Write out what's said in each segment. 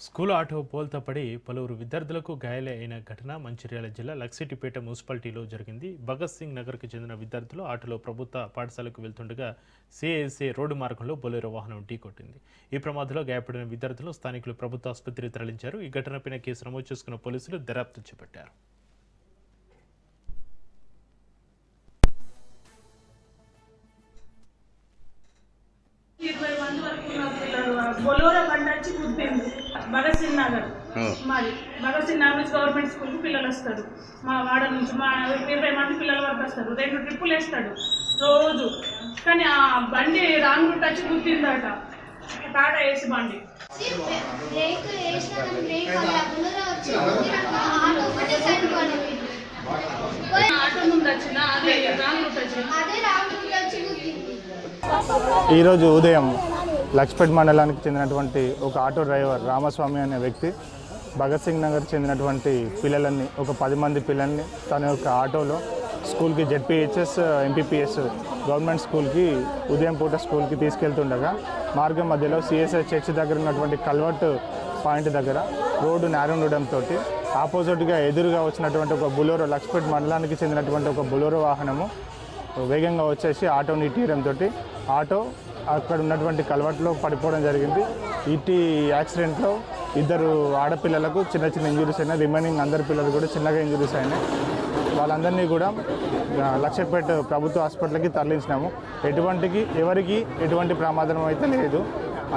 School auto బోల్తా పడి పలువురు విద్యార్థులకు గాయాలైన ఘటన మంచిర్యాల జిల్లా లక్సిటిపేట మున్సిపాలిటీలో జరిగింది. భగత్ సింగ్ నగర్కు చెందిన విద్యార్థులు ఆటోలో ప్రభుత్వ పాఠశాలకు వెళ్తుండగా సిఎస్ఏ రోడ్డు మార్గంలో బొలెరో వాహనం ఢీకొట్టింది. ఈ ప్రమాదంలో గాయపడిన విద్యార్థులు స్థానికులు ప్రభుత్వ ఆసుపత్రికి తరలించారు. ఈ ఘటనపై కేసు నమోదు చేసుకున్న పోలీసులు దర్యాప్తు చేపట్టారు. బొలోరో బండి వచ్చి గుద్దింది. భగత్ సింగ్ నగర్ మాది భగత్ సింగ్ నగర్ నుంచి గవర్నమెంట్ స్కూల్కి పిల్లలు వస్తారు. మా వాడ నుంచి 20 మంది పిల్లల వరకు వస్తారు. 2 ట్రిప్పులు వేస్తాడు రోజు. కానీ ఆ బండి రాంగ్ రూట్ వచ్చి గుద్దిందట. టాటా ఏసీ బండి ఆటో ముందు వచ్చిన అదే రాంగ్ రూట్ వచ్చింది. ఈరోజు ఉదయం లక్ష్పేట్ మండలానికి చెందినటువంటి ఒక ఆటో డ్రైవర్ రామస్వామి అనే వ్యక్తి భగత్ సింగ్ నగర్ చెందినటువంటి పిల్లలని ఒక 10 మంది పిల్లల్ని తన యొక్క ఆటోలో స్కూల్కి జెడ్పీహెచ్ఎస్ ఎంపీపీఎస్ గవర్నమెంట్ స్కూల్కి ఉదయం పూట స్కూల్కి తీసుకెళ్తుండగా మార్గం మధ్యలో సిఎస్ఐ చర్చ్ దగ్గర ఉన్నటువంటి కల్వర్ట్ పాయింట్ దగ్గర రోడ్డు నేరం ఉండడంతో ఆపోజిట్గా ఎదురుగా వచ్చినటువంటి ఒక బొలెరో లక్ష్పేట్ మండలానికి చెందినటువంటి ఒక బొలెరో వాహనము వేగంగా వచ్చేసి ఆటోని ఇటీయడంతో ఆటో అక్కడ ఉన్నటువంటి కల్వర్ట్లో పడిపోవడం జరిగింది. ఇటీ యాక్సిడెంట్లో 2 ఆడపిల్లలకు చిన్న చిన్న ఇంజురీస్ అయినాయి. రిమైనింగ్ అందరి పిల్లలు కూడా చిన్నగా ఇంజురీస్ అయినాయి. వాళ్ళందరినీ కూడా లక్ష్యపేట ప్రభుత్వ హాస్పిటల్కి తరలించినాము. ఎవరికి ఎటువంటి ప్రమాదం అయితే లేదు,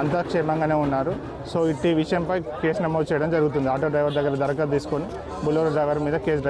అంతా క్షేమంగానే ఉన్నారు. సో ఇట్టి విషయంపై కేసు నమోదు చేయడం జరుగుతుంది. ఆటో డ్రైవర్ దగ్గర దరఖాస్తు తీసుకొని బొలెరో డ్రైవర్ మీద కేసు